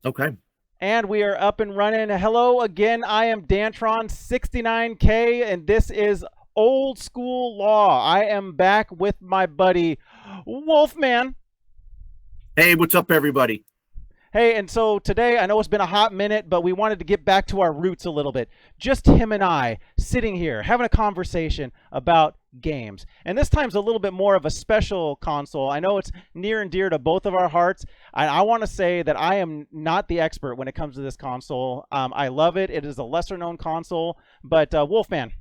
Okay. And we are up and running. Hello again. I am Dantron69K, and this is Old School Law. I am back with my buddy Wolfman. Hey, what's up, everybody? Hey, and so today, I know it's been a hot minute, but we wanted to get back to our roots a little bit. Just him and I sitting here having a conversation about games. And this time's a little bit more of a special console. I know it's near and dear to both of our hearts. I want to say that I am not the expert when it comes to this console. I love it. It is a lesser known console. But Wolfman,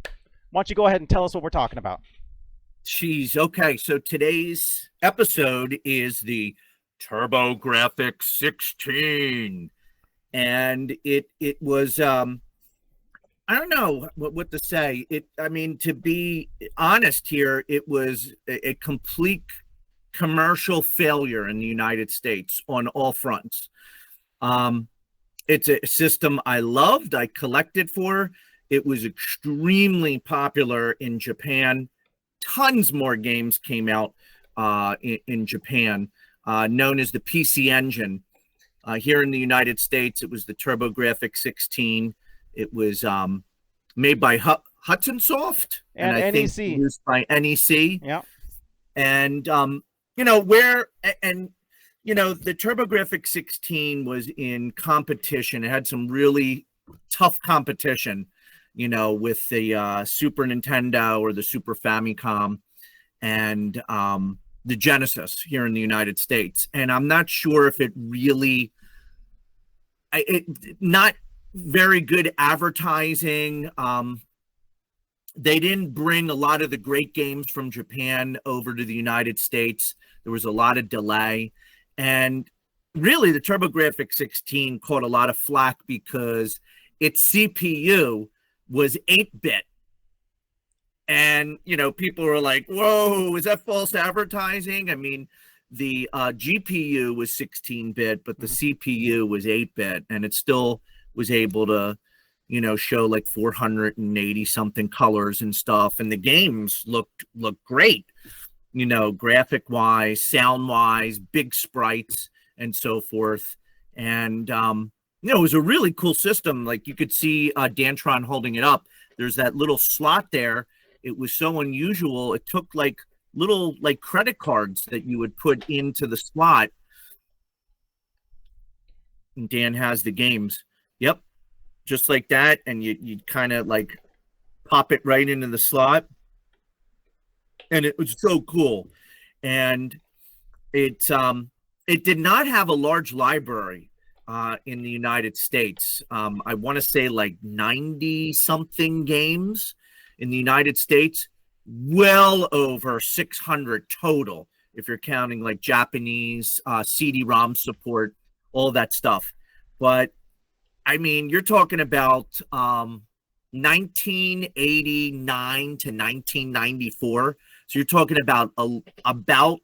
why don't you go ahead and tell us what we're talking about? Jeez. Okay. So today's episode is the TurboGrafx 16. And it was I don't know what to say. I mean, to be honest here, it was a complete commercial failure in the United States on all fronts. Um, it's a system I loved, I collected for. It was extremely popular in Japan. Tons more games came out in Japan, known as the PC Engine. Here in the United States, it was the TurboGrafx 16. It was made by Hudson Soft, and And I think NEC. used by NEC. Yeah. And you know where and you know the TurboGrafx 16 was in competition. It had some really tough competition, with the Super Nintendo or the Super Famicom and the Genesis here in the United States. And I'm not sure if it really, not very good advertising. They didn't bring a lot of the great games from Japan over to the United States. There was a lot of delay. And really, the TurboGrafx 16 caught a lot of flack because its CPU was 8-bit. And, people were like, whoa, is that false advertising? I mean, the GPU was 16-bit, but the CPU was 8-bit, and it still was able to, show like 480 something colors and stuff. And the games looked great, graphic wise, sound wise, big sprites and so forth. And, it was a really cool system. Like you could see Dantron holding it up. There's that little slot there. It was so unusual. It took like little like credit cards that you would put into the slot. And Dan has the games. Yep. Just like that. And you'd kind of like pop it right into the slot. And it was so cool. And it did not have a large library in the United States. I want to say like 90 something games in the United States, well over 600 total, if you're counting like Japanese CD-ROM support, all that stuff. But I mean, you're talking about 1989 to 1994. So you're talking about about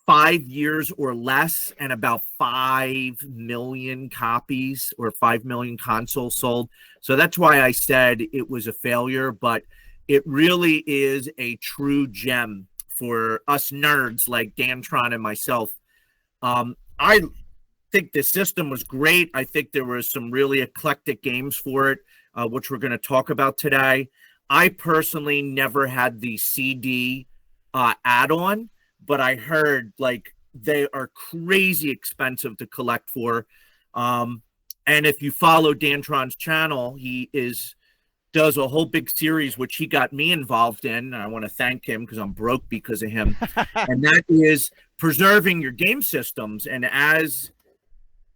5 years or less, and about 5 million copies or 5 million consoles sold. So that's why I said it was a failure, but it really is a true gem for us nerds like Dantron and myself. I think the system was great. I think there was some really eclectic games for it, which we're going to talk about today. I personally never had the CD add-on, but I heard like they are crazy expensive to collect for. And if you follow Dantron's channel, he does a whole big series, which he got me involved in. And I want to thank him because I'm broke because of him. And that is preserving your game systems. And as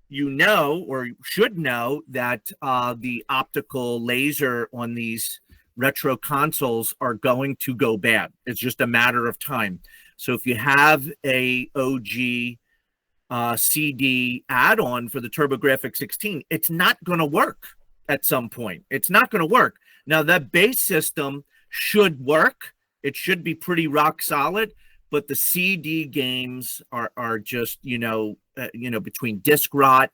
you know, or should know, that the optical laser on these retro consoles are going to go bad. It's just a matter of time. So if you have a OG CD add-on for the TurboGrafx 16, it's not going to work at some point. It's not going to work. Now, that base system should work. It should be pretty rock solid, but the CD games are just, between disc rot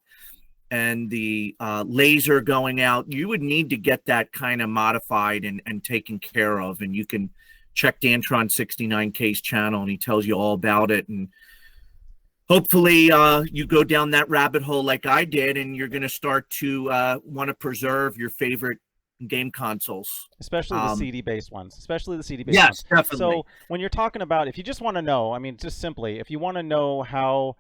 and the laser going out, you would need to get that kind of modified and taken care of. And you can check Dantron 69K's channel, and he tells you all about it. And hopefully you go down that rabbit hole like I did, and you're going to start to want to preserve your favorite game consoles, especially the CD-based ones. Especially the CD-based yes, ones. definitely. So when you're talking about, if you just want to know, I mean, just simply, if you want to know how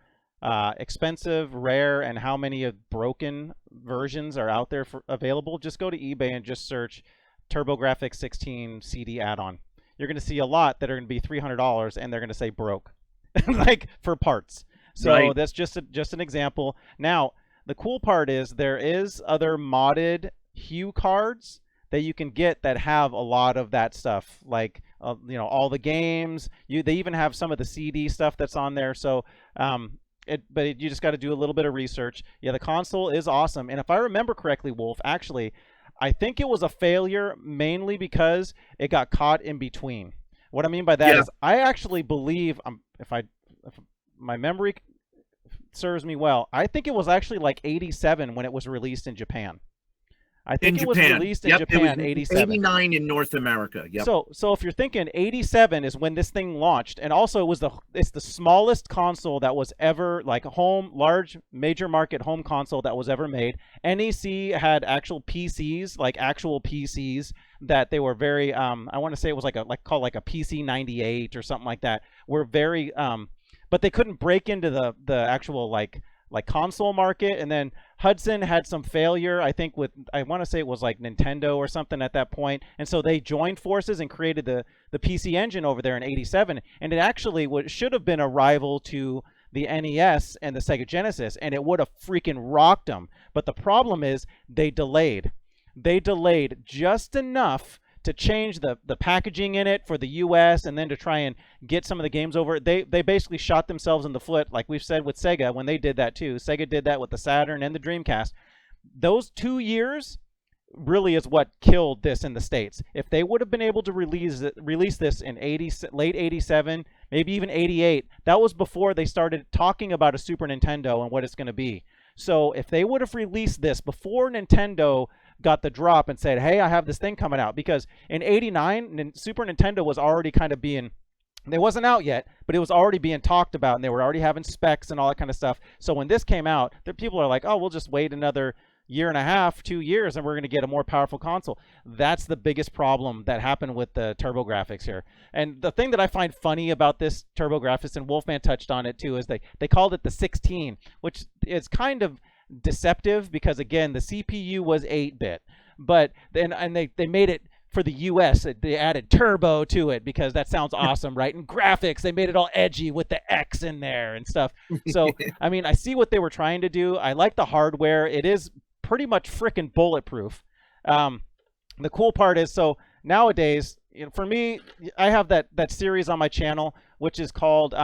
expensive, rare, and how many broken versions are out there available, just go to eBay and just search TurboGrafx 16 CD add-on. You're going to see a lot that are going to be $300, and they're going to say broke, like for parts. So Right. that's just an example. Now, the cool part is there is other modded Hue cards that you can get that have a lot of that stuff, like all the games. They even have some of the CD stuff that's on there. So you just got to do a little bit of research. Yeah, the console is awesome, and if I remember correctly, Wolf, actually, I think it was a failure mainly because it got caught in between. What I mean by that is I actually believe, if my memory serves me well, I think it was actually like 87 when it was released in Japan. I think it was released in Japan, 87. 89 in North America. Yep. So if you're thinking 87 is when this thing launched, and also it's the smallest console that was ever, like large major market home console that was ever made. NEC had actual PCs, like actual PCs that they were very I want to say it was called a PC 98 or something like that. Were very but they couldn't break into the actual like console market. And then Hudson had some failure, I think, with, I want to say it was like Nintendo or something at that point, and so they joined forces and created the PC Engine over there in 87, and it actually should have been a rival to the NES and the Sega Genesis, and it would have freaking rocked them. But the problem is they delayed just enough to change the packaging in it for the US, and then to try and get some of the games over. They basically shot themselves in the foot, like we've said with Sega when they did that too. Sega did that with the Saturn and the Dreamcast. Those 2 years really is what killed this in the States. If they would have been able to release this in late 87, maybe even 88, that was before they started talking about a Super Nintendo and what it's going to be. So if they would have released this before Nintendo got the drop and said, hey, I have this thing coming out, because in 89 Super Nintendo was already kind of being, it wasn't out yet, but it was already being talked about, and they were already having specs and all that kind of stuff. So when this came out, the people are like, oh, we'll just wait another year and a half, 2 years, and we're going to get a more powerful console. That's the biggest problem that happened with the TurboGrafx here. And the thing that I find funny about this TurboGrafx, and Wolfman touched on it too, is they called it the 16, which is kind of deceptive, because again, the CPU was 8-bit, but then they made it for the US, they added turbo to it because that sounds awesome, right? And graphics, they made it all edgy with the X in there and stuff. So I mean, I see what they were trying to do. I like the hardware. It is pretty much freaking bulletproof. The cool part is, so nowadays, for me, I have that series on my channel which is called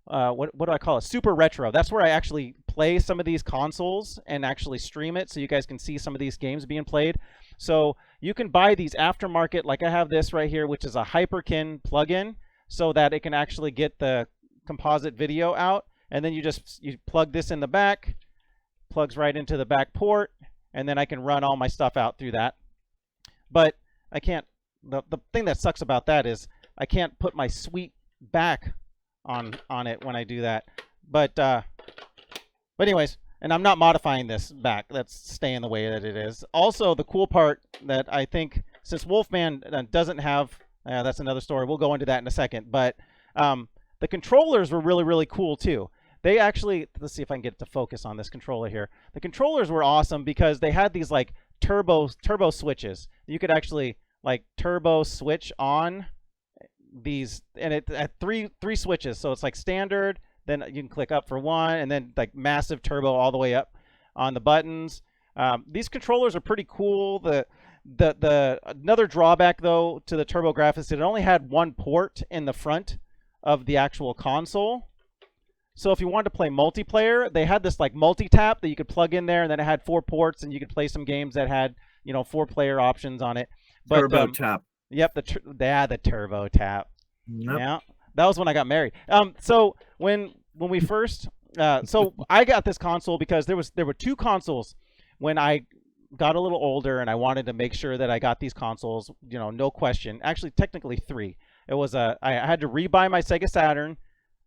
what do I call it? Super Retro. That's where I actually play some of these consoles and actually stream it, so you guys can see some of these games being played. So you can buy these aftermarket, like I have this right here, which is a Hyperkin plugin, so that it can actually get the composite video out. And then you plug this in the back, plugs right into the back port, and then I can run all my stuff out through that. But I can't, the thing that sucks about that is I can't put my sweet back on it when I do that. But anyways, and I'm not modifying this back. That's staying the way that it is. Also, the cool part that I think, since Wolfman doesn't have, that's another story. We'll go into that in a second. But the controllers were really, really cool too. They actually, let's see if I can get it to focus on this controller here. The controllers were awesome because they had these like turbo switches. You could actually like turbo switch on these, and it had three switches. So it's like standard, then you can click up for one, and then like massive turbo all the way up on the buttons. These controllers are pretty cool. The another drawback though to the TurboGrafx is it only had one port in the front of the actual console. So if you wanted to play multiplayer, they had this like multi-tap that you could plug in there, and then it had 4 ports, and you could play some games that had 4-player options on it. But, Turbo tap. Yep, the turbo tap. Yep. Yeah, that was when I got married. So when we first, so I got this console because there were 2 consoles when I got a little older, and I wanted to make sure that I got these consoles. No question. Actually, technically 3. It was I had to rebuy my Sega Saturn.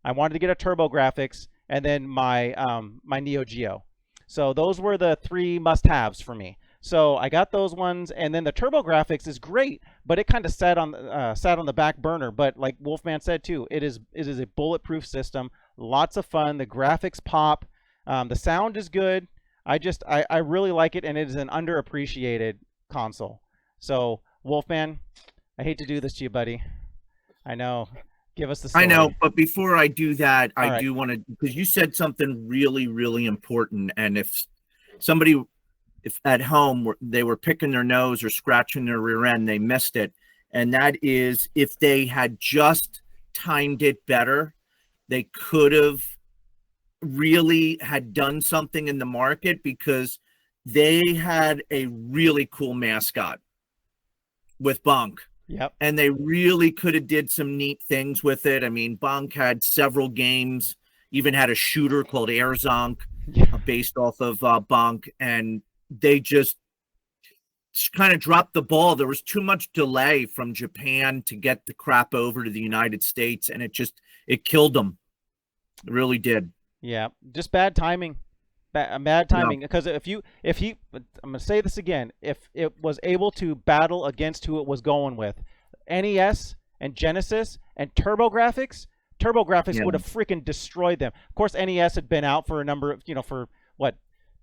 I wanted to get a TurboGrafx, and then my Neo Geo. So those were the three must-haves for me. So I got those ones, and then the TurboGrafx is great, but it kind of sat on the back burner. But like Wolfman said too, it is a bulletproof system, lots of fun. The graphics pop, the sound is good. I really like it, and it is an underappreciated console. So Wolfman, I hate to do this to you, buddy. I know. Give us the story. I know, but before I do that, All I right. do want to, because you said something really, really important. And if somebody, if at home they were picking their nose or scratching their rear end, they missed it. And that is, if they had just timed it better, they could have really had done something in the market, because they had a really cool mascot with Bunk. Yep. And they really could have did some neat things with it. I mean, Bunk had several games, even had a shooter called Air Zonk, based off of Bunk, and they just kind of dropped the ball. There was too much delay from Japan to get the crap over to the United States, and it killed them. It really did. Yeah, just bad timing. Bad timing. Because I'm going to say this again, if it was able to battle against who it was going with, NES and Genesis and TurboGrafx would have freaking destroyed them. Of course, NES had been out for a number of, for what,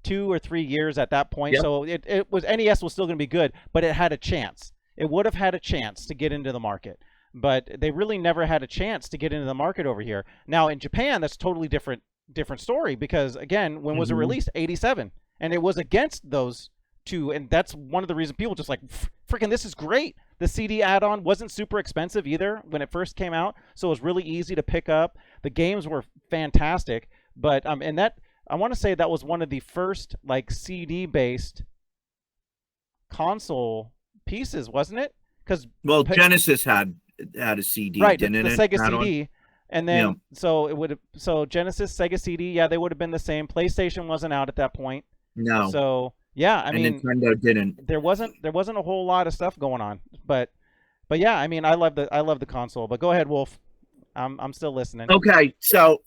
2 or 3 years at that point. Yep. So NES was still going to be good, but it had a chance. It would have had a chance to get into the market. But they really never had a chance to get into the market over here. Now in Japan, that's totally different story, because again, when was it released? 87, and it was against those two, and that's one of the reasons people just like, freaking, this is great. The CD add-on wasn't super expensive either when it first came out, so it was really easy to pick up. The games were fantastic, but and that, I want to say that was one of the first like CD based console pieces, wasn't it? Because Genesis had a CD, right, didn't the it? Sega CD. And then, so Genesis, Sega CD, yeah, they would have been the same. PlayStation wasn't out at that point. No. So yeah, I mean, Nintendo didn't. There wasn't a whole lot of stuff going on, but yeah, I mean, I love the console. But go ahead, Wolf. I'm still listening. Okay, so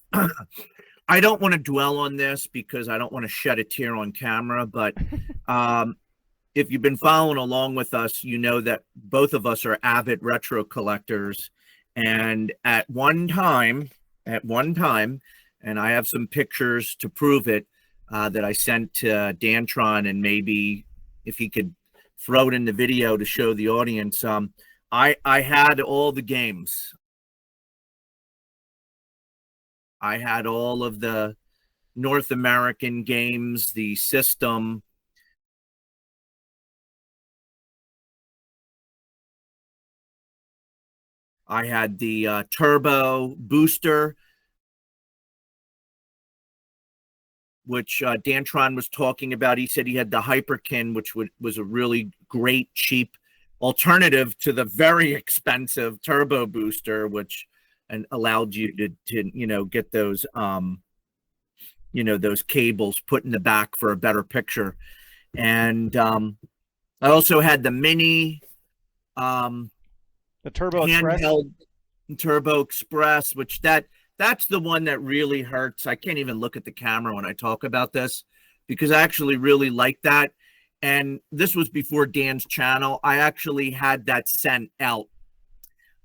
I don't want to dwell on this because I don't want to shed a tear on camera, but if you've been following along with us, you know that both of us are avid retro collectors. And at one time, and I have some pictures to prove it, that I sent to Dantron, and maybe if he could throw it in the video to show the audience. I had all the games. I had all of the North American games, the system. I had the Turbo Booster, which Dantron was talking about. He said he had the Hyperkin, which was a really great, cheap alternative to the very expensive Turbo Booster, which allowed you to get those those cables put in the back for a better picture. And I also had the mini the Turbo handheld Turbo Express, which that's the one that really hurts. I can't even look at the camera when I talk about this, because I actually really like that. And this was before Dan's channel. I actually had that sent out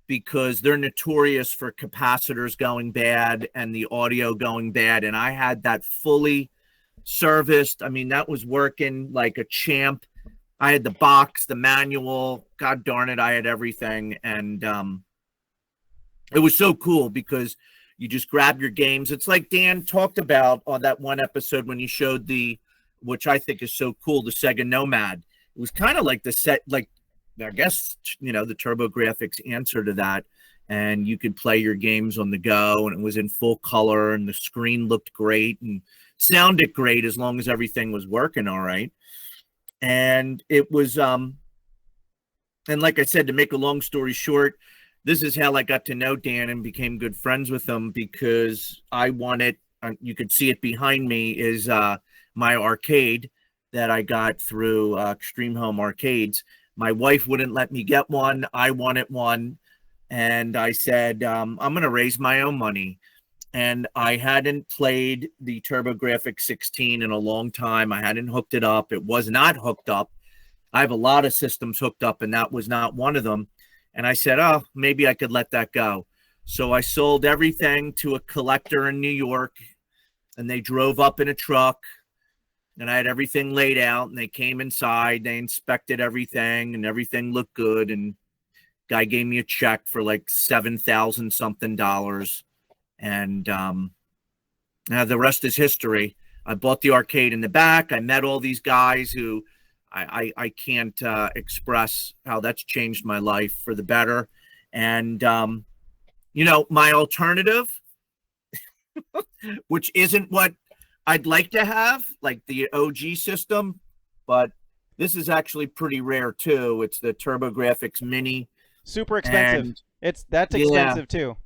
because they're notorious for capacitors going bad and the audio going bad. And I had that fully serviced. I mean, that was working like a champ. I had the box, the manual, God darn it, I had everything. And it was so cool because you just grab your games. It's like Dan talked about on that one episode when he showed which I think is so cool, the Sega Nomad. It was kind of like I guess, the TurboGrafx answer to that. And you could play your games on the go, and it was in full color, and the screen looked great and sounded great as long as everything was working all right. And it was, and like I said, to make a long story short, this is how I got to know Dan and became good friends with him, because I wanted, you could see it behind me, is my arcade that I got through Extreme Home Arcades. My wife wouldn't let me get one. I wanted one. And I said, I'm going to raise my own money. and I hadn't played the TurboGrafx 16 in a long time. I hadn't hooked it up. It was not hooked up. I have a lot of systems hooked up, and that was not one of them. And I said, oh, maybe I could let that go. So I sold everything to a collector in New York, and they drove up in a truck, and I had everything laid out, and they came inside, they inspected everything, and everything looked good. And guy gave me a check for like 7,000 something dollars. And now the rest is history. I bought the arcade in the back. I met all these guys who I can't express how that's changed my life for the better. And, you know, my alternative, which isn't what I'd like to have, like the OG system, but this is actually pretty rare too. It's the TurboGrafx Mini. Super expensive. That's expensive too.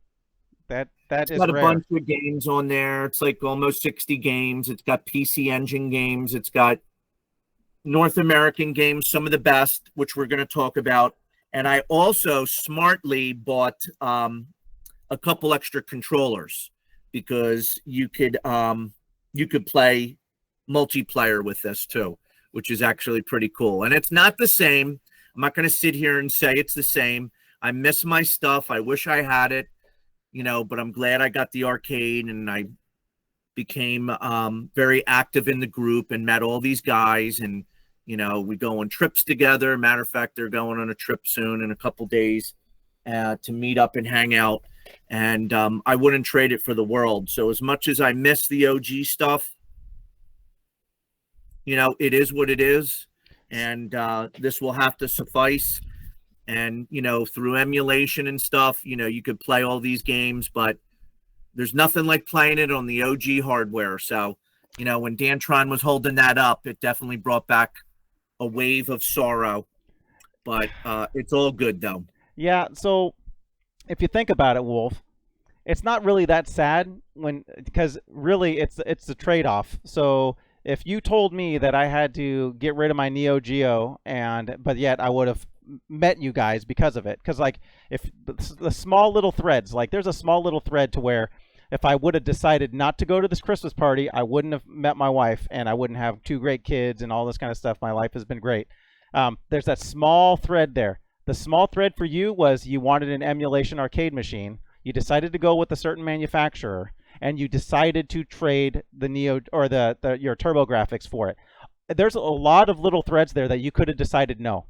That is got a rare. bunch of games on there. It's like almost 60 games. It's got PC Engine games. It's got North American games, some of the best, which we're going to talk about. And I also smartly bought a couple extra controllers because you could play multiplayer with this too, which is actually pretty cool. And it's not the same. I'm not going to sit here and say it's the same. I miss my stuff. I wish I had it, you know, but I'm glad I got the arcade, and I became very active in the group and met all these guys. And, you know, we go on trips together. Matter of fact, they're going on a trip soon in a couple days to meet up and hang out. And I wouldn't trade it for the world. So as much as I miss the OG stuff, you know, it is what it is. And this will have to suffice. And, you know, through emulation and stuff, you know, you could play all these games, but there's nothing like playing it on the OG hardware. So, you know, when Dantron was holding that up, it definitely brought back a wave of sorrow. But it's all good, though. Yeah, so if you think about it, Wolf, it's not really that sad because really it's a trade-off. So if you told me that I had to get rid of my Neo Geo but yet I would have met you guys because of it, because like if the small little threads, like there's a small little thread to where if I would have decided not to go to this Christmas party, I wouldn't have met my wife, and I wouldn't have two great kids and all this kind of stuff. My life has been great. There's that small thread there. The small thread for you was you wanted an emulation arcade machine. You decided to go with a certain manufacturer, and you decided to trade the Neo or your TurboGrafx for it. There's a lot of little threads there that you could have decided no.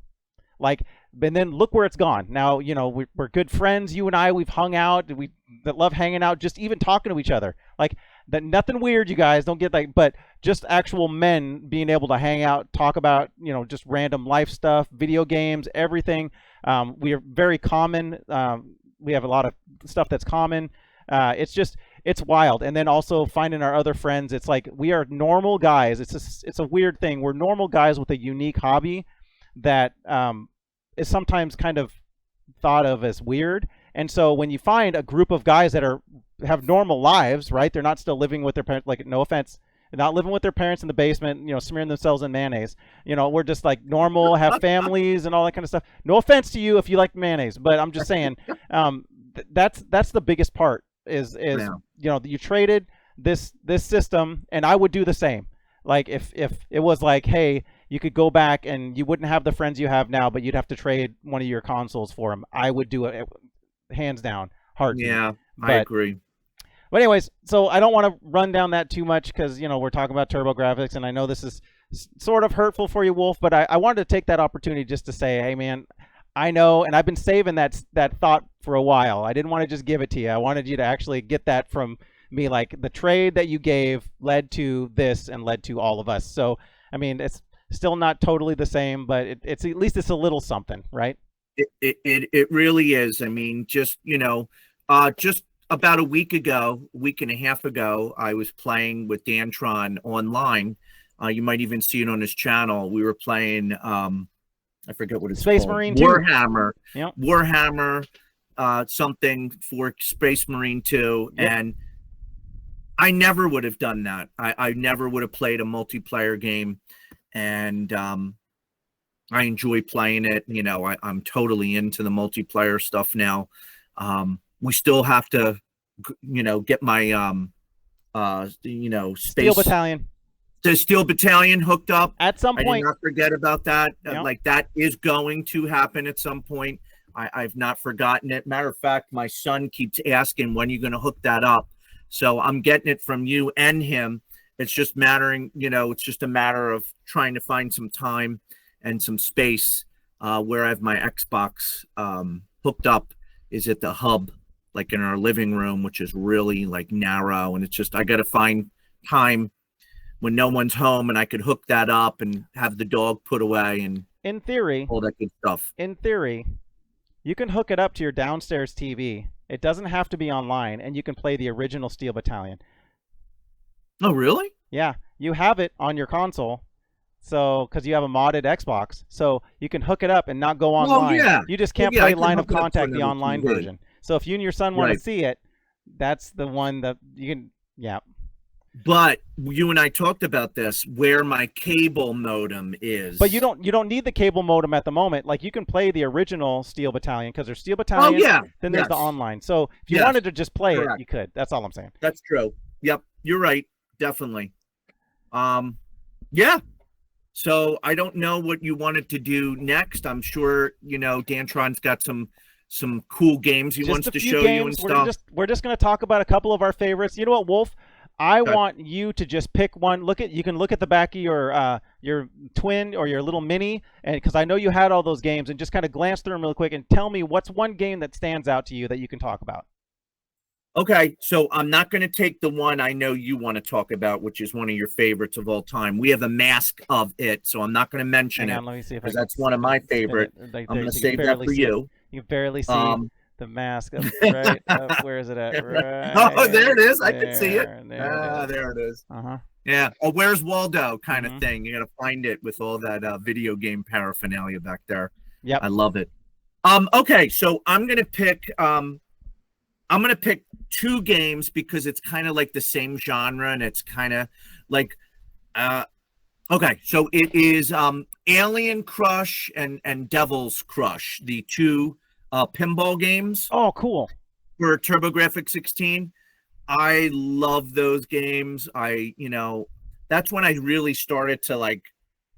Like, and then look where it's gone. Now, you know, we're good friends. You and I, we've hung out. We love hanging out, just even talking to each other. Like, that, nothing weird, you guys. Don't get like, but just actual men being able to hang out, talk about, you know, just random life stuff, video games, everything. We are very common. We have a lot of stuff that's common. It's wild. And then also finding our other friends. It's like we are normal guys. It's a weird thing. We're normal guys with a unique hobby that is sometimes kind of thought of as weird. And so when you find a group of guys that have normal lives, right? They're not still living with their parents. Like, no offense, they're not living with their parents in the basement, you know, smearing themselves in mayonnaise. You know, we're just like normal, have families and all that kind of stuff. No offense to you if you like mayonnaise, but I'm just saying, that's the biggest part is Yeah. you know, you traded this system, and I would do the same. Like if it was like, hey, you could go back and you wouldn't have the friends you have now, but you'd have to trade one of your consoles for them, I would do it hands down, heartbeat. Yeah, I agree. But anyways, so I don't want to run down that too much because, you know, we're talking about TurboGrafx, and I know this is sort of hurtful for you, Wolf, but I wanted to take that opportunity just to say, hey, man, I know, and I've been saving that thought for a while. I didn't want to just give it to you. I wanted you to actually get that from me. Like, the trade that you gave led to this and led to all of us. So, I mean, it's still not totally the same, but it's at least it's a little something, right? It really is. I mean, just, you know, just about a week and a half ago, I was playing with Dantron online. You might even see it on his channel. We were playing, I forget what it's Space called. Marine 2. Warhammer. Yep. Warhammer, something for Space Marine 2. Yep. And I never would have done that. I never would have played a multiplayer game. And I enjoy playing it. You know, I'm totally into the multiplayer stuff now. We still have to get my Steel space Battalion. the Steel Battalion hooked up. At some I did point. not forget about that. Yep. Like that is going to happen at some point. I've not forgotten it. Matter of fact, my son keeps asking when you're going to hook that up. So I'm getting it from you and him. It's just it's just a matter of trying to find some time and some space where I have my Xbox hooked up is at the hub, like in our living room, which is really like narrow. And it's just, I got to find time when no one's home and I could hook that up and have the dog put away and in theory, all that good stuff. In theory, you can hook it up to your downstairs TV. It doesn't have to be online, and you can play the original Steel Battalion. Oh, really? Yeah, you have it on your console, so because you have a modded Xbox, so you can hook it up and not go online. Oh, yeah. You just can't play Line of Contact, the online TV. version. So if you and your son want to see it, that's the one that you can. Yeah. But you and I talked about this, where my cable modem is. But you don't need the cable modem at the moment. Like you can play the original Steel Battalion because there's Steel Battalion. Oh, yeah. Then there's the online. So if you wanted to just play it, you could. That's all I'm saying. That's true. Yep, you're right. Definitely. Yeah. So I don't know what you wanted to do next. I'm sure Dantron's got some cool games he wants to show you and stuff. We're just going to talk about a couple of our favorites. You know what, Wolf? I want you to just pick one. You can look at the back of your twin or your little mini, and because I know you had all those games, and just kind of glance through them real quick and tell me what's one game that stands out to you that you can talk about. Okay, so I'm not going to take the one I know you want to talk about, which is one of your favorites of all time. We have a mask of it, so I'm not going to mention it. Let me see if because that's one of my favorite. I'm going to save that for you. You can barely see the mask. Right where is it at? Right oh, there it is. I can see it. There it is. Uh-huh. Yeah. Oh, where's Waldo? Kind of thing. You got to find it with all that video game paraphernalia back there. Yep. I love it. Okay, so I'm gonna pick. I'm gonna pick two games because it's kind of like the same genre, and it's kind of like. Okay, so it is Alien Crush and Devil's Crush, the two pinball games. Oh, cool. For TurboGrafx 16. I love those games. That's when I really started to like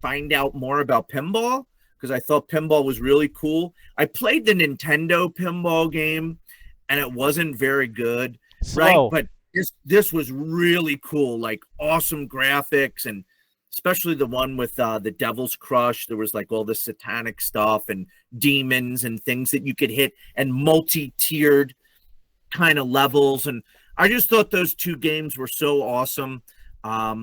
find out more about pinball because I thought pinball was really cool. I played the Nintendo pinball game and it wasn't very good. Slow. Right? But this was really cool, like awesome graphics, and especially the one with the Devil's Crush. There was like all the satanic stuff and demons and things that you could hit and multi-tiered kind of levels. And I just thought those two games were so awesome. I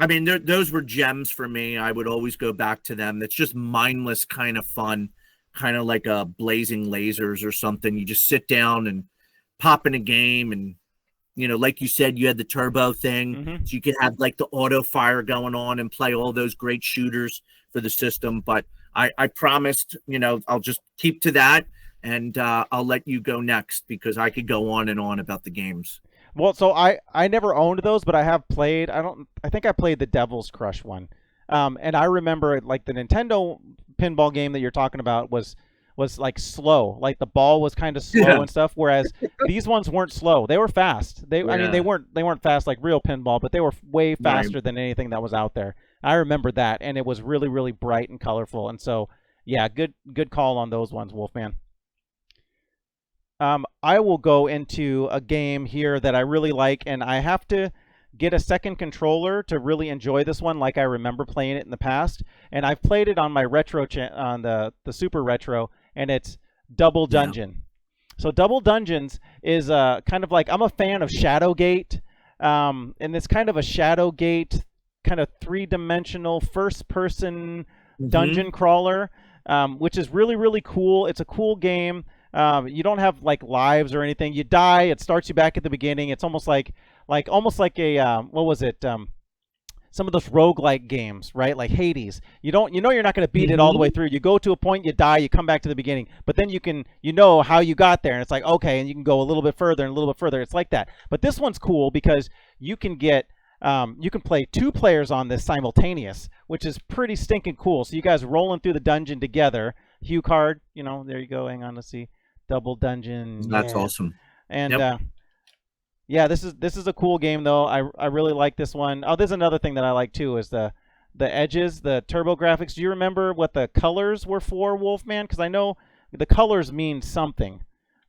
mean, those were gems for me. I would always go back to them. It's just mindless kind of fun, kind of like a Blazing Lasers or something. You just sit down and pop in a game and, like you said, you had the turbo thing, so you could have like the auto fire going on and play all those great shooters for the system. But I promised, I'll just keep to that, and I'll let you go next because I could go on and on about the games. Well, so I never owned those, but I have played. I think I played the Devil's Crush one, and I remember like the Nintendo pinball game that you're talking about was like slow, like the ball was kind of slow and stuff. Whereas these ones weren't slow; they were fast. I mean, they weren't fast like real pinball, but they were way faster than anything that was out there. I remember that, and it was really, really bright and colorful. And so, yeah, good call on those ones, Wolfman. I will go into a game here that I really like, and I have to get a second controller to really enjoy this one like I remember playing it in the past. And I've played it on my retro on the Super Retro, and it's Double Dungeon. So Double Dungeons is kind of like, I'm a fan of Shadowgate, and it's kind of a Shadowgate kind of three-dimensional first-person dungeon crawler, which is really, really cool. It's a cool game. You don't have like lives or anything. You die, it starts you back at the beginning. It's almost like a what was it? Some of those roguelike games, right? Like Hades. You're not going to beat it all the way through. You go to a point, you die, you come back to the beginning. But then you know how you got there, and it's like, okay, and you can go a little bit further and a little bit further. It's like that. But this one's cool because you can play two players on this simultaneous, which is pretty stinking cool. So you guys rolling through the dungeon together. Hue card, there you go. Hang on, let's see. Double Dungeon. That's awesome. And Yep. yeah, this is a cool game though. I really like this one. Oh, there's another thing that I like too is the edges, the TurboGrafx. Do you remember what the colors were for, Wolfman? Because I know the colors mean something.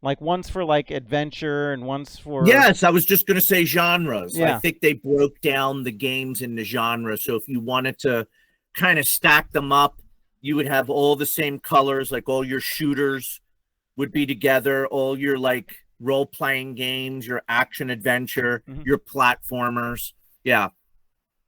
Like one's for like adventure and one's for Yes, I was just going to say genres. I yeah. think they broke down the games into genres. So if you wanted to kind of stack them up, you would have all the same colors, like all your shooters would be together, all your like role-playing games, your action adventure, your platformers. Yeah,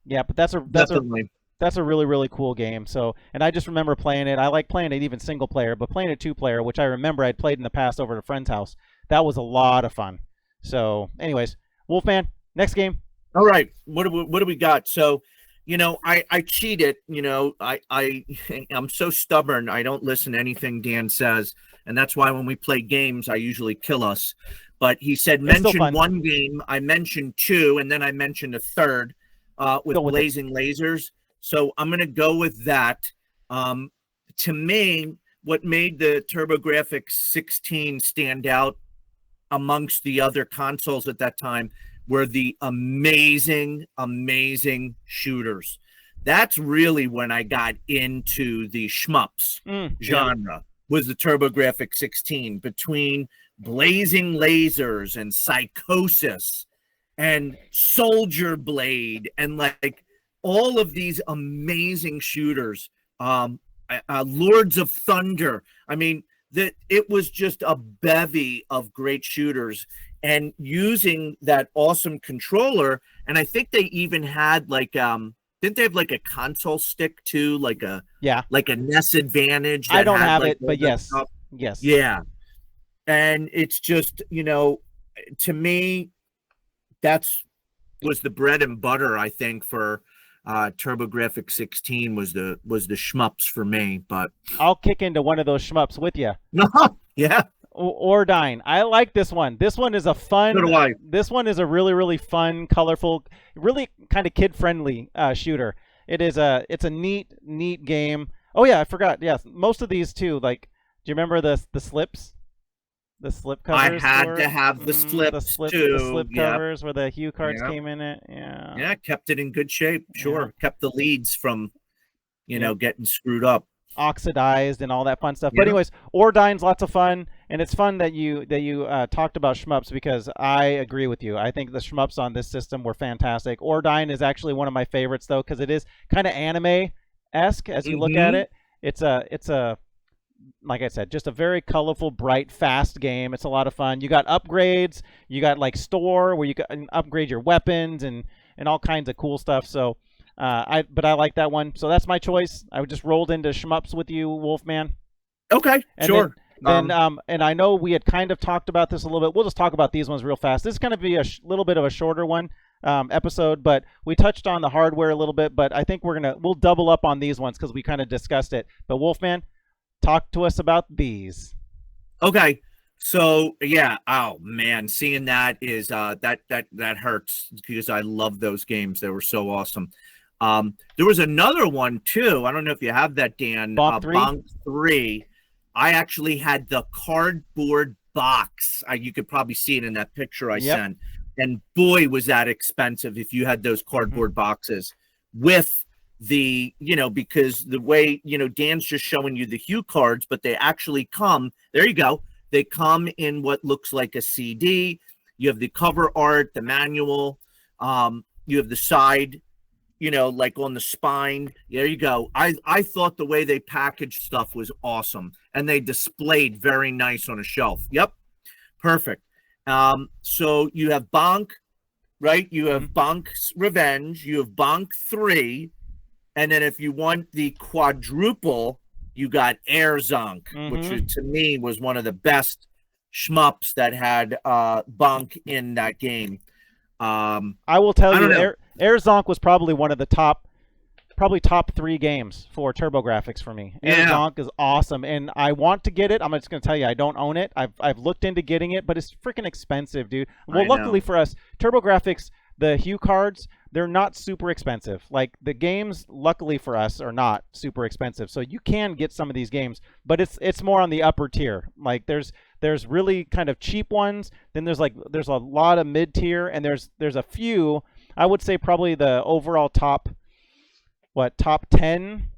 Yeah, but definitely. that's a really really cool game. So, and I just remember playing it. I like playing it even single player, but playing it two player, which I remember I'd played in the past over at a friend's house. That was a lot of fun. So, anyways, Wolfman, next game. All right, what do we got? So, I cheated. I'm so stubborn. I don't listen to anything Dan says, and that's why when we play games, I usually kill us. But he said It's still mention fun. one game. I mentioned two, and then I mentioned a third with Go with it. Blazing Lasers. So I'm going to go with that. To me, what made the TurboGrafx 16 stand out amongst the other consoles at that time were the amazing, amazing shooters. That's really when I got into the shmups genre, was the TurboGrafx 16, between Blazing Lasers and Psychosis and Soldier Blade and like all of these amazing shooters. Lords of Thunder. I mean, that it was just a bevy of great shooters, and using that awesome controller. And I think they even had like didn't they have like a console stick too, like a NES Advantage that I don't had have like it, but yes. stuff? Yes. Yeah. And it's just, to me, that's was the bread and butter, I think, for TurboGrafx 16 was the shmups for me. But I'll kick into one of those shmups with you. Yeah. Ordine. I like this one. This one is a fun. So do I. This one is a really really fun, colorful, really kind of kid friendly shooter. It's a neat game. Oh yeah, I forgot. Yes, most of these too. Like, do you remember the slips? The slip covers. I had to have the slips too. The slip covers where the hue cards came in it. Yeah. Yeah, kept it in good shape. Sure, kept the leads from, getting screwed up, oxidized, and all that fun stuff. But anyways, Ordine's lots of fun, and it's fun that you talked about shmups, because I agree with you. I think the shmups on this system were fantastic. Ordine is actually one of my favorites though, because it is kind of anime-esque as you look at it. It's a like I said, just a very colorful, bright, fast game. It's a lot of fun. You got upgrades. You got like store where you can upgrade your weapons and all kinds of cool stuff. So, but I like that one. So that's my choice. I just rolled into shmups with you, Wolfman. Okay, and sure. Then and I know we had kind of talked about this a little bit. We'll just talk about these ones real fast. This is going to be a little bit of a shorter one episode, but we touched on the hardware a little bit. But I think we'll double up on these ones because we kind of discussed it. But Wolfman, talk to us about these. Okay. So yeah, oh man, seeing that is that hurts, because I love those games. They were so awesome. There was another one too. I don't know if you have that, Dan. Bonk 3? Bonk 3. I actually had the cardboard box. You could probably see it in that picture I sent. And boy, was that expensive if you had those cardboard boxes with the, because the way, Dan's just showing you the hue cards, but they actually come, there you go. They come in what looks like a CD. You have the cover art, the manual. You have the side, like on the spine. There you go. I thought the way they packaged stuff was awesome, and they displayed very nice on a shelf. Yep. Perfect. So you have Bonk, right? You have Bonk's Revenge. You have Bonk 3. And then if you want the quadruple, you got Air Zonk, which to me was one of the best shmups that had Bonk in that game. I will tell you, Air Zonk was probably one of the top 3 games for TurboGrafx for me. Air Zonk is awesome, and I want to get it. I'm just going to tell you, I don't own it. I've looked into getting it, but it's freaking expensive, dude. Well, luckily for us, TurboGrafx, the hue cards, they're not super expensive. Like the games, luckily for us, are not super expensive. So you can get some of these games, but it's more on the upper tier. Like there's there's really kind of cheap ones. Then there's a lot of mid tier, and there's a few. I would say probably the overall top 10.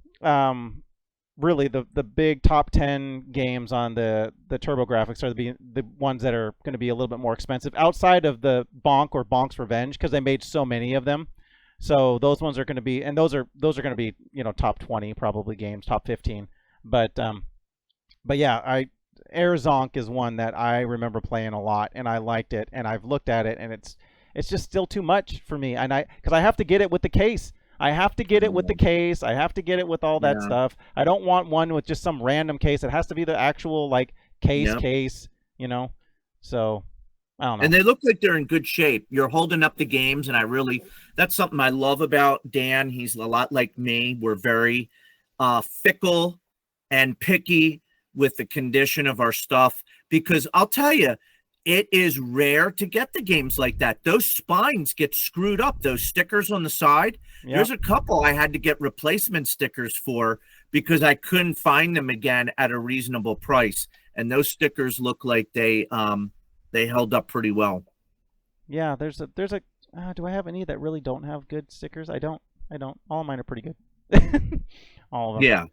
Really the big top 10 games on the TurboGrafx are the ones that are going to be a little bit more expensive outside of the Bonk or Bonk's Revenge, because they made so many of them. So those ones are going to be, and those are going to be, top 20 probably games, top 15. But yeah, Air Zonk is one that I remember playing a lot, and I liked it, and I've looked at it, and it's just still too much for me, and because I have to get it with the case. I have to get it with the case. I have to get it with all that stuff. I don't want one with just some random case. It has to be the actual case, So I don't know. And they look like they're in good shape. You're holding up the games, and that's something I love about Dan. He's a lot like me. We're very fickle and picky with the condition of our stuff, because I'll tell you, it is rare to get the games like that. Those spines get screwed up. Those stickers on the side. Yep. There's a couple I had to get replacement stickers for because I couldn't find them again at a reasonable price. And those stickers look like they held up pretty well. Yeah, there's a do I have any that really don't have good stickers? I don't. All of mine are pretty good. All of them. Yeah.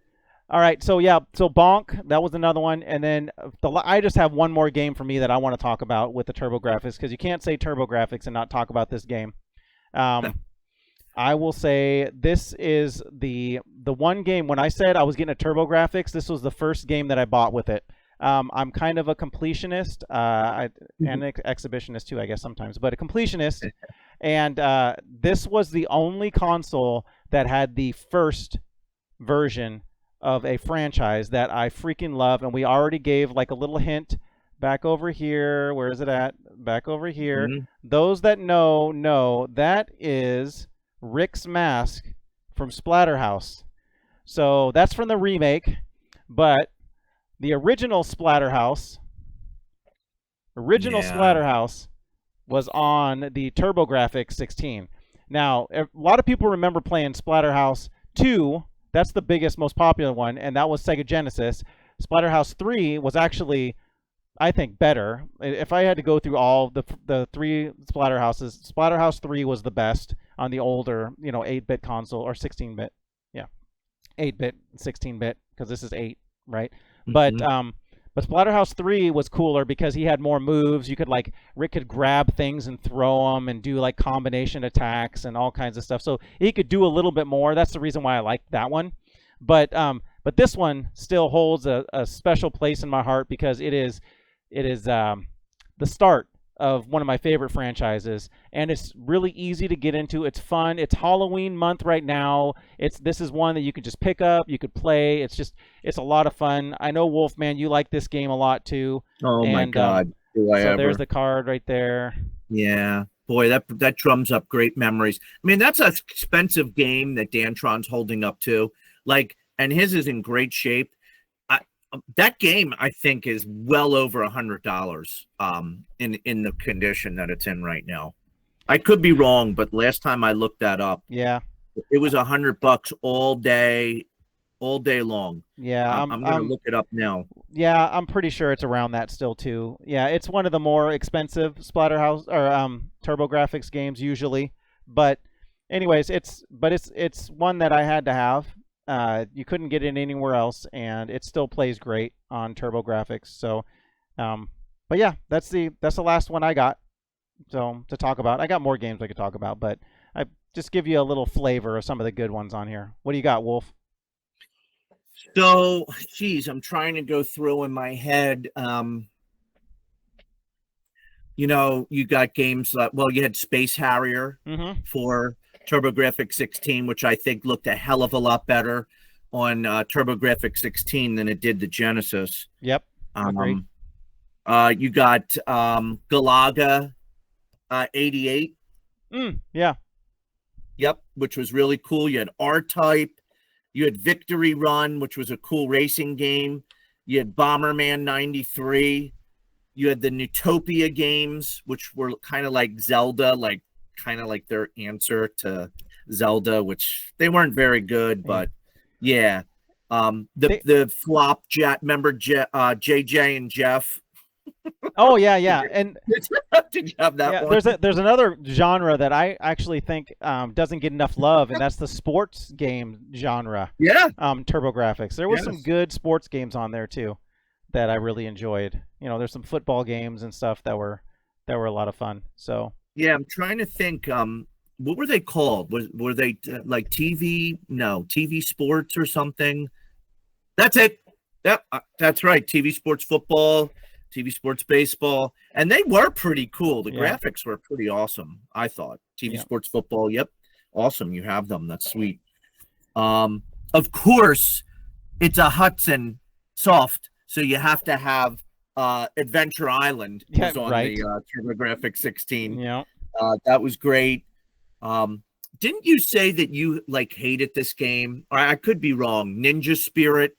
All right, so Bonk, that was another one, and then I just have one more game for me that I want to talk about with the TurboGrafx, because you can't say TurboGrafx and not talk about this game. I will say this is the one game. When I said I was getting a TurboGrafx, this was the first game that I bought with it. I'm kind of a completionist, and an exhibitionist too, I guess sometimes, but a completionist, and this was the only console that had the first version of a franchise that I freaking love, and we already gave a little hint back over here. Where is it at? Back over here. Mm-hmm. Those that know that is Rick's Mask from Splatterhouse. So that's from the remake, but the original Splatterhouse was on the TurboGrafx 16. Now, a lot of people remember playing Splatterhouse 2. That's the biggest, most popular one, and that was Sega Genesis. Splatterhouse 3 was actually, I think, better. If I had to go through all the three Splatterhouses, Splatterhouse 3 was the best on the older, 8-bit console, or 16-bit. Yeah, 8-bit, 16-bit, because this is 8, right? Mm-hmm. But Splatterhouse 3 was cooler because he had more moves. You could Rick could grab things and throw them and do combination attacks and all kinds of stuff. So he could do a little bit more. That's the reason why I liked that one. But this one still holds a special place in my heart because it is the start of one of my favorite franchises, and it's really easy to get into. It's fun. It's Halloween month right now. This is one that you can just pick up, you could play. It's a lot of fun. I know, Wolfman, you like this game a lot too. Oh my God. There's the card right there. Yeah. Boy, that drums up great memories. I mean, that's an expensive game that Dantron's holding up to. And his is in great shape. That game, I think, is well over $100 in the condition that it's in right now. I could be wrong, but last time I looked that up, yeah, it was $100 all day long. Yeah, I'm gonna look it up now. Yeah, I'm pretty sure it's around that still too. Yeah, it's one of the more expensive Splatterhouse or TurboGrafx games usually, but anyways, it's one that I had to have. You couldn't get it anywhere else, and it still plays great on TurboGrafx. So, but yeah, that's the last one I got. So to talk about, I got more games I could talk about, but I just give you a little flavor of some of the good ones on here. What do you got, Wolf? So, geez, I'm trying to go through in my head. You got games you had Space Harrier for TurboGrafx 16, which I think looked a hell of a lot better on TurboGrafx 16 than it did the Genesis. Yep. Agreed. You got Galaga 88. Yeah. Yep, which was really cool. You had R-Type. You had Victory Run, which was a cool racing game. You had Bomberman 93. You had the Newtopia games, which were kind of like Zelda, kind of like their answer to Zelda, which they weren't very good, but yeah. The flop jet, remember JJ and Jeff? Oh yeah. And Did you have that yeah, one? there's another genre that I actually think doesn't get enough love, and that's the sports game genre. Yeah. TurboGrafx. There was some Yes. good sports games on there too that I really enjoyed. There's some football games and stuff that were a lot of fun. So Yeah, I'm trying to think. What were they called? Were they like TV? No, TV sports or something? That's it. Yep, that's right. TV sports football, TV sports baseball, and they were pretty cool. The yeah, graphics were pretty awesome, I thought. TV yeah, sports football, yep, awesome. You have them. That's sweet. Of course, it's a Hudson soft, so you have to have Adventure Island yeah, was on right. the TurboGrafx 16. Yeah. That was great. Didn't you say that you like hated this game? Or I could be wrong. Ninja Spirit.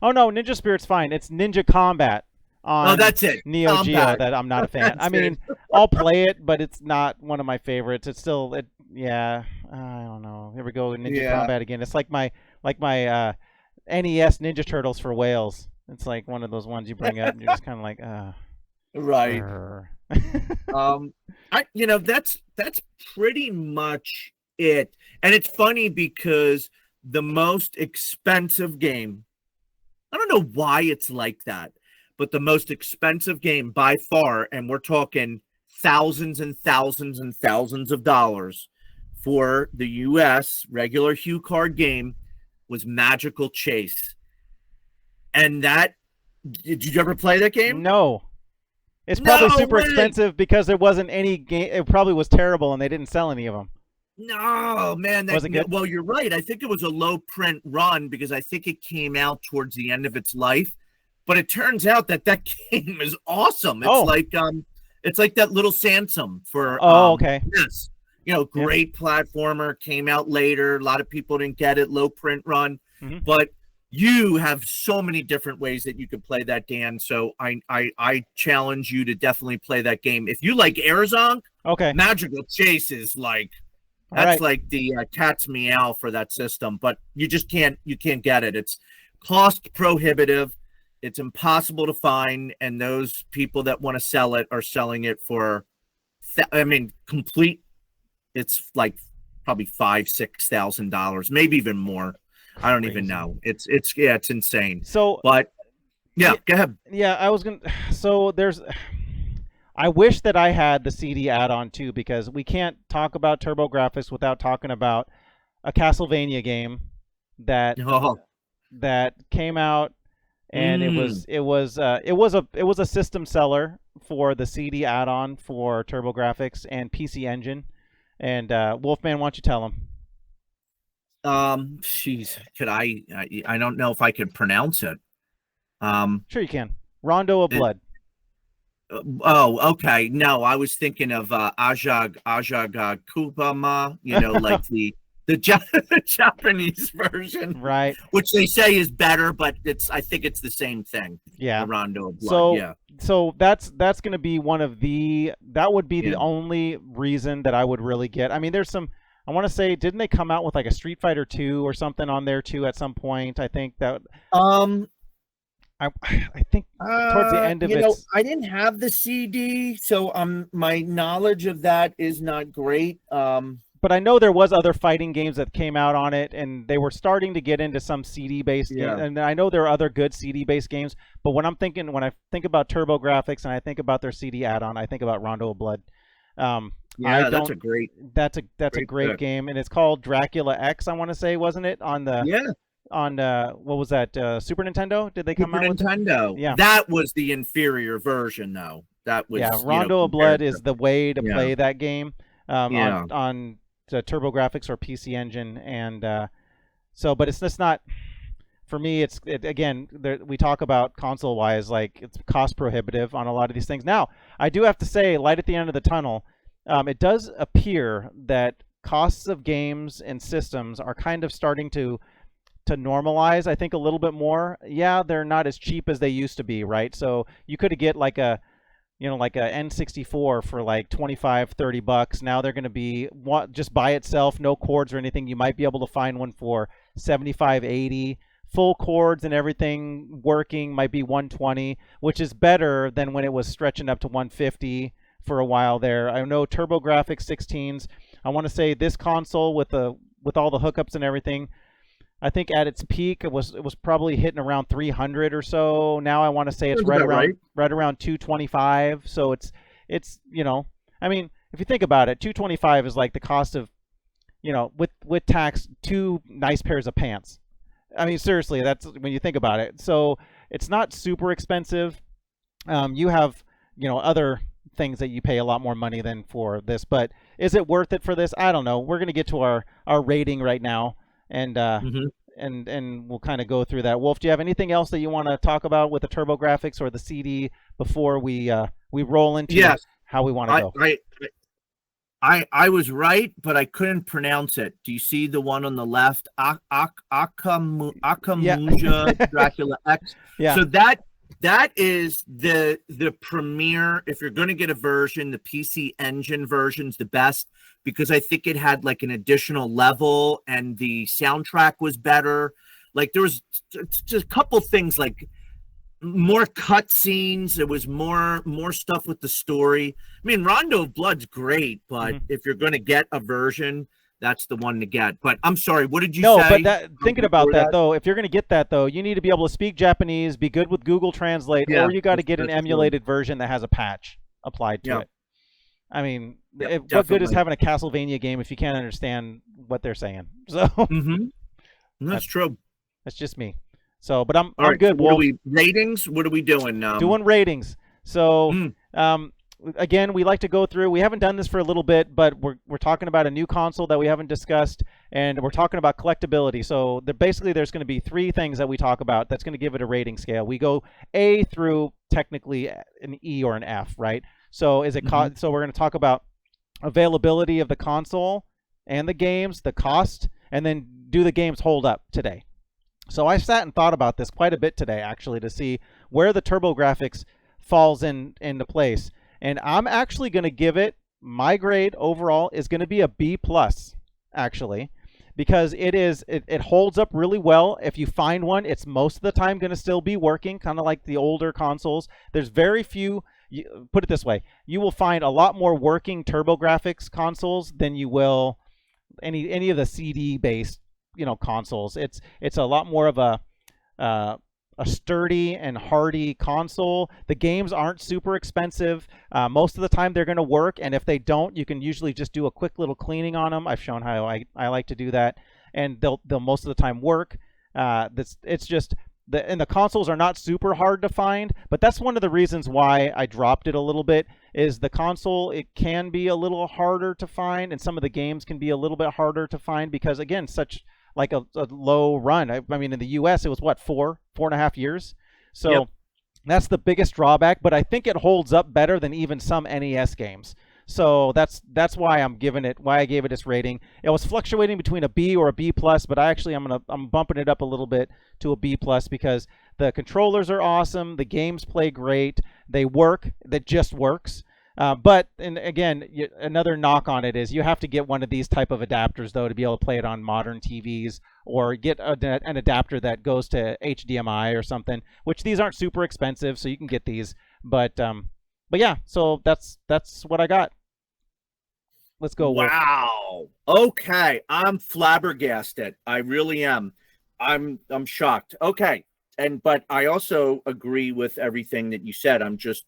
Oh no, Ninja Spirit's fine. It's Ninja Combat Oh, on that's it. Neo Geo Combat. that I'm not a fan. I That's mean, it. I'll play it, but it's not one of my favorites. It's still yeah. I don't know. Here we go, Ninja Yeah. Combat again. It's like my NES Ninja Turtles for whales. It's like one of those ones you bring up and you're just kind of like, Right. grr. That's pretty much it. And it's funny because the most expensive game, I don't know why it's like that, but the most expensive game by far, and we're talking thousands and thousands and thousands of dollars for the US regular Hue card game was Magical Chase. And did you ever play that game? No. It's probably No super way. expensive because there wasn't any game. It probably was terrible and they didn't sell any of them. No, man. Was it good? Well, you're right. I think it was a low print run because I think it came out towards the end of its life. But it turns out that game is awesome. It's like that little Sansom for Okay. yes. Yeah. Great platformer, came out later. A lot of people didn't get it, low print run. Mhm. But you have so many different ways that you could play that, Dan. So I challenge you to definitely play that game. If you like Airzonk, Okay. Magical Chase is like All that's right. like the cat's meow for that system, but you just can't get it. It's cost prohibitive. It's impossible to find, and those people that want to sell it are selling it for, complete. It's like probably $5,000-6,000, maybe even more. I don't even Crazy. know. It's insane. So But yeah, go ahead. yeah, I was gonna. So I wish that I had the CD add-on too, because we can't talk about TurboGrafx without talking about a Castlevania game that Oh, that came out, and it mm. was a system seller for the CD add-on for TurboGrafx and PC Engine. And Wolfman, why don't you tell him? Jeez, I don't know if I could pronounce it. Sure you can. Rondo of it- Blood. Oh, okay. No, I was thinking of Ajag Kubama, like the Japanese version, Right. which they say is better, but I think it's the same thing. Yeah. The Rondo of Blood. So yeah. so that's going to be that would be the Yeah. only reason that I would really get. I mean, there's some. I want to say, didn't they come out with like a Street Fighter 2 or something on there too at some point? I think that I think towards the end of it. I didn't have the CD, so my knowledge of that is not great. But I know there was other fighting games that came out on it, and they were starting to get into some CD-based games. And I know there are other good CD-based games. But when I think about TurboGrafx and I think about their CD add-on, I think about Rondo of Blood. Yeah, that's a great. That's a great pick. game, and it's called Dracula X. I want to say, wasn't it on the Yeah. on what was that Super Nintendo? Did they come Super out with? Nintendo. Yeah. That was the inferior version, though. That was Rondo of Blood is compared the way to Yeah. play that game Yeah. on the TurboGrafx or PC Engine, and so, but it's just not for me. Again, we talk about console wise, like it's cost prohibitive on a lot of these things. Now, I do have to say, light at the end of the tunnel. It does appear that costs of games and systems are kind of starting to normalize, I think, a little bit more. Yeah, they're not as cheap as they used to be, right? So you could get like a N64 for like $25-30. Now they're going to be just by itself, no cords or anything. You might be able to find one for $75-80 full chords and everything working might be 120, which is better than when it was stretching up to 150 for a while there. I know TurboGrafx 16s. I want to say this console with all the hookups and everything, I think at its peak it was probably hitting around 300 or so. Now I want to say it's Sounds about right around 225. So it's I mean, if you think about it, 225 is like the cost of, with tax, two nice pairs of pants. I mean, seriously, that's when you think about it. So it's not super expensive. You have, other things that you pay a lot more money than for this, but is it worth it for this? I don't know. We're gonna get to our rating right now, and and we'll kind of go through that. Wolf, do you have anything else that you want to talk about with the TurboGrafx or the CD before we roll into how we want to go? I was right, but I couldn't pronounce it. Do you see the one on the left? Akamuja Dracula X. Yeah. So that is the premier. If you're going to get a version, the PC Engine version's the best, because I think it had like an additional level and the soundtrack was better. Like there was just a couple things, like more cutscenes. There was more stuff with the story. I mean, Rondo of Blood's great, but if you're going to get a version, that's the one to get. But I'm sorry, what did you say? No, but thinking about that though, if you're going to get that though, you need to be able to speak Japanese, be good with Google Translate, or you got to get an emulated version that has a patch applied to it. I mean, what good is having a Castlevania game if you can't understand what they're saying? So that's true. That's just me. So, but I'm good. What are we ratings? What are we doing? Doing ratings. So, again, we like to go through. We haven't done this for a little bit, but we're talking about a new console that we haven't discussed, and we're talking about collectability. So, basically, there's going to be three things that we talk about that's going to give it a rating scale. We go A through technically an E or an F, right? So, so we're going to talk about availability of the console and the games, the cost, and then do the games hold up today. So I sat and thought about this quite a bit today, actually, to see where the TurboGrafx falls into place. And I'm actually going to give it, my grade overall is going to be a B+, actually, because it holds up really well. If you find one, it's most of the time going to still be working, kind of like the older consoles. There's very few, put it this way, you will find a lot more working TurboGrafx consoles than you will any of the CD-based consoles. It's a lot more of a sturdy and hardy console. The games aren't super expensive. Most of the time they're going to work, and if they don't, you can usually just do a quick little cleaning on them. I've shown how I like to do that, and they'll most of the time work. It's just and the consoles are not super hard to find, but that's one of the reasons why I dropped it a little bit. Is the console, it can be a little harder to find, and some of the games can be a little bit harder to find because, again, such like a low run. I mean, in the US, it was what, 4.5 years? So that's the biggest drawback, but I think it holds up better than even some NES games. So that's why I gave it its rating. It was fluctuating between a B or a B+, but I'm bumping it up a little bit to a B+ because the controllers are awesome, the games play great, they work, that just works. But, and again, another knock on it is you have to get one of these type of adapters, though, to be able to play it on modern TVs, or get an adapter that goes to HDMI or something, which these aren't super expensive, so you can get these. But yeah, so that's what I got. Let's go. Wow. Okay, I'm flabbergasted. I really am. I'm shocked. Okay, but I also agree with everything that you said. I'm just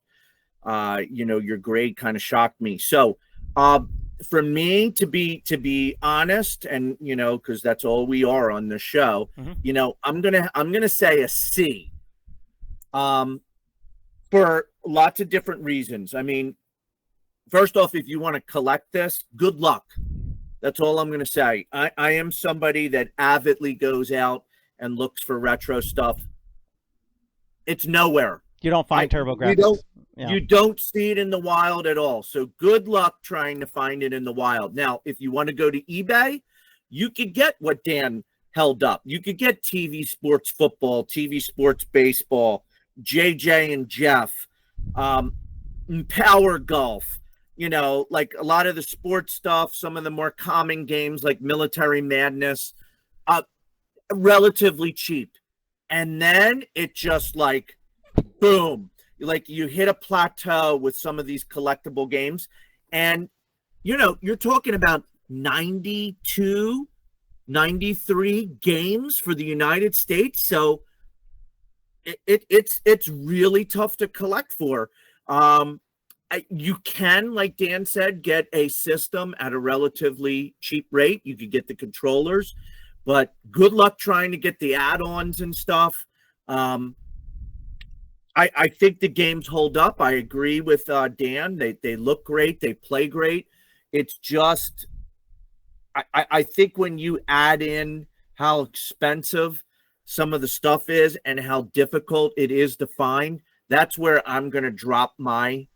your grade kind of shocked me. So for me to be honest, and because that's all we are on the show, I'm gonna say a C, for lots of different reasons. I mean, first off, if you want to collect this, good luck. That's all I'm gonna say. I am somebody that avidly goes out and looks for retro stuff. It's nowhere. You don't find TurboGrafx. You don't see it in the wild at all. So good luck trying to find it in the wild. Now, if you want to go to eBay, you could get what Dan held up. You could get TV Sports Football, TV Sports Baseball, JJ and Jeff, Power Golf, like a lot of the sports stuff, some of the more common games like Military Madness, relatively cheap. and then it just like boom, like you hit a plateau with some of these collectible games. And you're talking about 92, 93 games for the United States. So it's really tough to collect for. You can, like Dan said, get a system at a relatively cheap rate. You could get the controllers, but good luck trying to get the add-ons and stuff. I think the games hold up. I agree with Dan. They look great. They play great. It's just, I think when you add in how expensive some of the stuff is and how difficult it is to find, that's where I'm going to drop my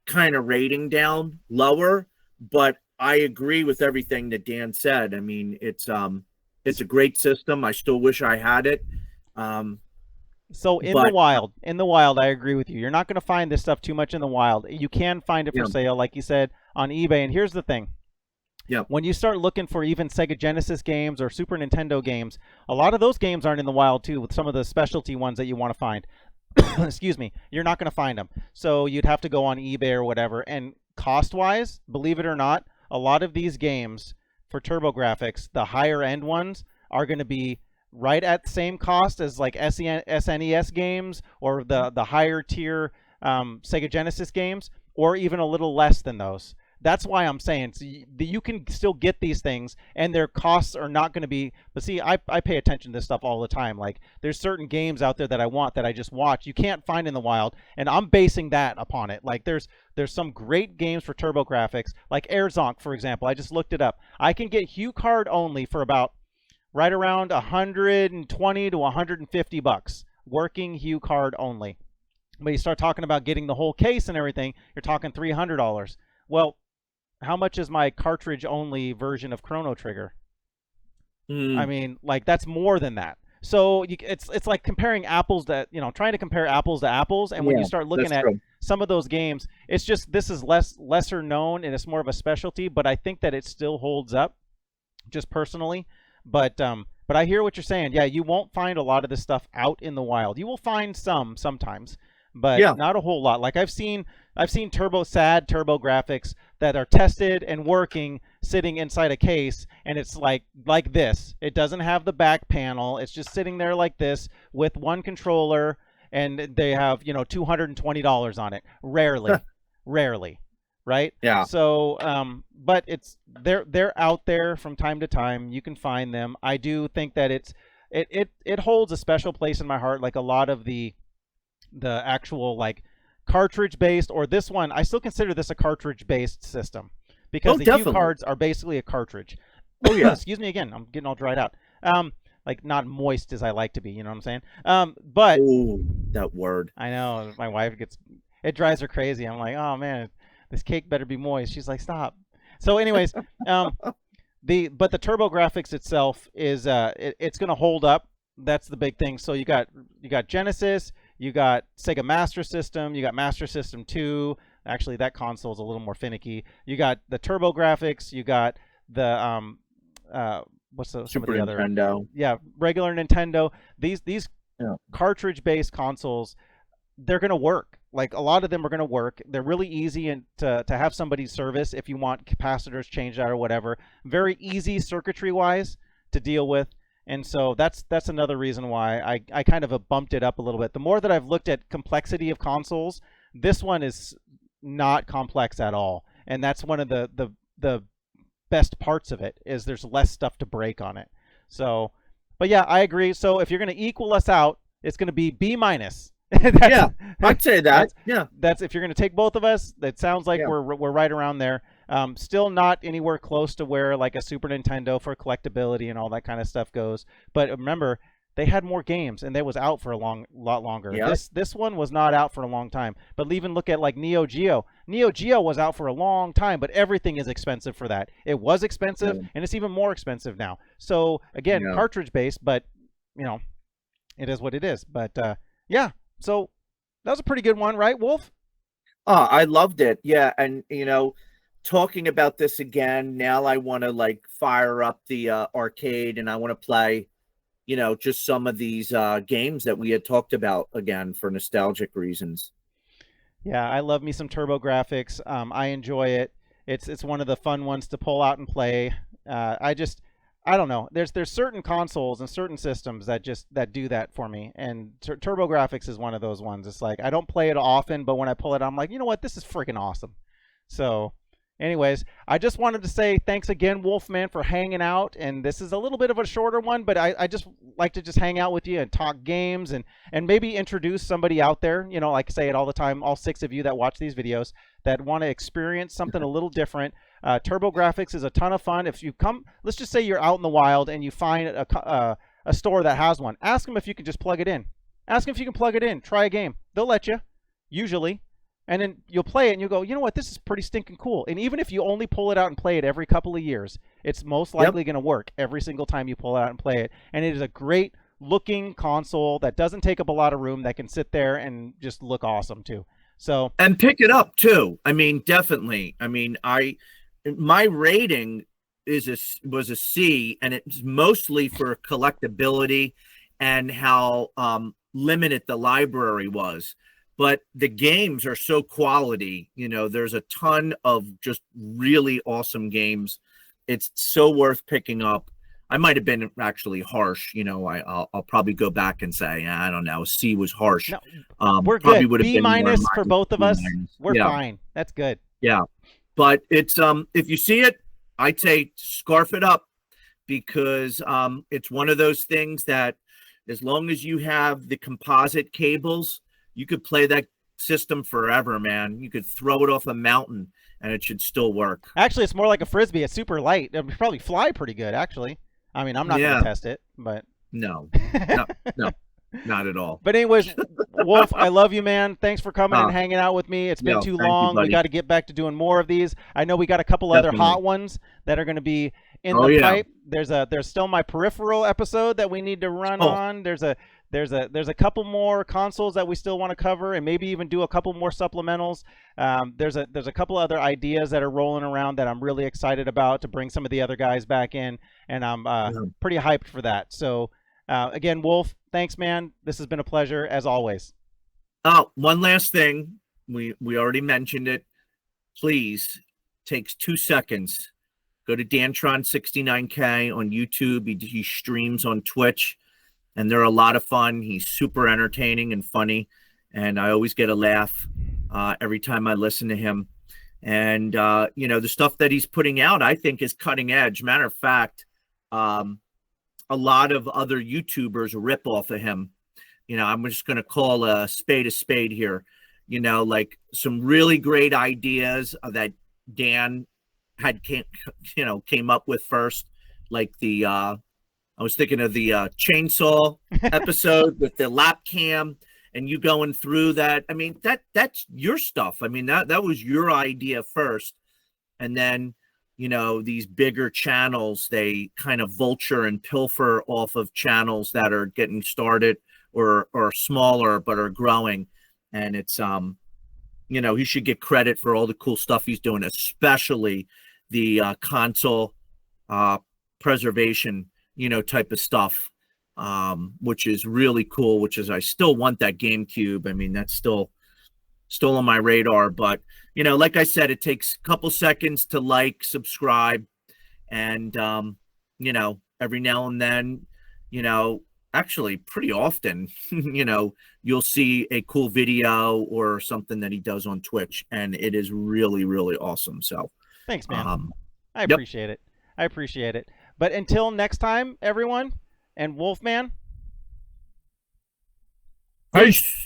kind of rating down lower. But I agree with everything that Dan said. I mean, it's a great system. I still wish I had it. So in the wild, I agree with you. You're not going to find this stuff too much in the wild. You can find it for sale, like you said, on eBay. And here's the thing. Yeah. When you start looking for even Sega Genesis games or Super Nintendo games, a lot of those games aren't in the wild too, with some of the specialty ones that you want to find. Excuse me. You're not going to find them. So you'd have to go on eBay or whatever. And cost-wise, believe it or not, a lot of these games for TurboGrafx, the higher end ones, are going to be right at the same cost as like SNES games or the higher tier Sega Genesis games, or even a little less than those. That's why I'm saying you can still get these things, and their costs are not going to be. But see, I pay attention to this stuff all the time. Like, there's certain games out there that I want that I just watch. You can't find in the wild, and I'm basing that upon it. Like, there's some great games for TurboGrafx, like Air Zonk, for example. I just looked it up. I can get Hue card only for about right around 120 to 150 bucks, working Hue card only. But you start talking about getting the whole case and everything, you're talking $300. Well, how much is my cartridge only version of Chrono Trigger? I mean, like, that's more than that. So it's like comparing apples to, trying to compare apples to apples. And when you start looking at some of those games, it's just, this is lesser known and it's more of a specialty, but I think that it still holds up, just personally. But I hear what you're saying. Yeah, you won't find a lot of this stuff out in the wild. You will find some sometimes, but not a whole lot. Like I've seen TurboGrafx that are tested and working sitting inside a case, and it's like this. It doesn't have the back panel. It's just sitting there like this with one controller, and they have, $220 on it. Rarely. Right? Yeah. So, but they're out there from time to time. You can find them. I do think that it holds a special place in my heart. Like a lot of the actual like cartridge based, or this one, I still consider this a cartridge based system because the Hue cards are basically a cartridge. Oh yeah. Excuse me again. I'm getting all dried out. Like not moist as I like to be. You know what I'm saying? But ooh, that word. I know my wife it drives her crazy. I'm like, oh man, this cake better be moist. She's like, stop. So anyways, but the TurboGrafx itself is it's going to hold up. That's the big thing. So you got Genesis, you got Sega Master System, you got Master System 2. Actually, that console is a little more finicky. You got the TurboGrafx, you got the what's some Super of the other Nintendo. Yeah, regular Nintendo. These cartridge-based consoles, they're going to work. Like a lot of them are going to work. They're really easy and to have somebody service if you want capacitors changed out or whatever. Very easy circuitry-wise to deal with. And so that's another reason why I kind of bumped it up a little bit. The more that I've looked at complexity of consoles, this one is not complex at all. And that's one of the best parts of it, is there's less stuff to break on it. So, but yeah, I agree. So if you're going to equal us out, it's going to be B-. Yeah, I'd say that. That's if you're going to take both of us. It sounds like we're right around there. Still not anywhere close to where like a Super Nintendo for collectability and all that kind of stuff goes. But remember, they had more games and they was out for a lot longer. Yep. This one was not out for a long time. But even look at like Neo Geo. Neo Geo was out for a long time, but everything is expensive for that. It was expensive and it's even more expensive now. So again, cartridge based, but it is what it is. But yeah. So that was a pretty good one, right, Wolf? Oh, I loved it. Yeah, and talking about this again, now I want to like fire up the arcade and I want to play just some of these games that we had talked about again for nostalgic reasons. Yeah, I love me some TurboGrafx. I enjoy it. It's one of the fun ones to pull out and play. I don't know. There's certain consoles and certain systems that do that for me, and TurboGrafx is one of those ones. It's like I don't play it often, but when I pull it, I'm like, you know what, this is freaking awesome. So, anyways, I just wanted to say thanks again, Wolfman, for hanging out. And this is a little bit of a shorter one, but I just like to just hang out with you and talk games and maybe introduce somebody out there, like I say it all the time, all 6 of you that watch these videos that want to experience something a little different. TurboGrafx is a ton of fun. If you come, let's just say you're out in the wild and you find a store that has one, ask them if you can just plug it in. Ask them if you can plug it in. Try a game. They'll let you, usually. And then you'll play it and you'll go, you know what, this is pretty stinking cool. And even if you only pull it out and play it every couple of years, it's most likely going to work every single time you pull it out and play it. And it is a great looking console that doesn't take up a lot of room, that can sit there and just look awesome too. So, and pick it up too. I mean, definitely. I mean, my rating was a C, and it's mostly for collectability and how limited the library was. But the games are so quality, there's a ton of just really awesome games. It's so worth picking up. I might have been actually harsh. I'll probably go back and say, I don't know, C was harsh. No, we're probably good. would have B been minus for both of us. We're yeah. fine. That's good. Yeah. But it's, if you see it, I'd say scarf it up, because it's one of those things that as long as you have the composite cables, you could play that system forever, man. You could throw it off a mountain and it should still work. Actually, it's more like a Frisbee. It's super light. It would probably fly pretty good, actually. I mean, I'm not going to test it, but... No, not at all. But anyways, Wolf, I love you, man. Thanks for coming and hanging out with me. It's been too long. We got to get back to doing more of these. I know we got a couple other hot ones that are going to be in the pipe. There's still my peripheral episode that we need to run on. There's a couple more consoles that we still want to cover, and maybe even do a couple more supplementals. There's a couple other ideas that are rolling around that I'm really excited about to bring some of the other guys back in, and I'm pretty hyped for that. So again, Wolf, thanks, man. This has been a pleasure as always. Oh, one last thing. We already mentioned it. Please, takes 2 seconds. Go to Dantron69K on YouTube. He streams on Twitch, and they're a lot of fun. He's super entertaining and funny, and I always get a laugh every time I listen to him. And the stuff that he's putting out, I think, is cutting edge. Matter of fact, a lot of other YouTubers rip off of him. I'm just going to call a spade here. Like some really great ideas that Dan came up with first, like I was thinking of the chainsaw episode with the lap cam, and you going through that. I mean, that's your stuff. I mean, that was your idea first, and then these bigger channels, they kind of vulture and pilfer off of channels that are getting started or smaller but are growing, and it's he should get credit for all the cool stuff he's doing, especially the console preservation type of stuff, which is really cool, I still want that GameCube. I mean, that's still on my radar, but like I said, it takes a couple seconds to like, subscribe, and every now and then, actually pretty often, you'll see a cool video or something that he does on Twitch, and it is really, really awesome. So thanks, man. I appreciate it. I appreciate it. But until next time, everyone, and Wolfman, peace.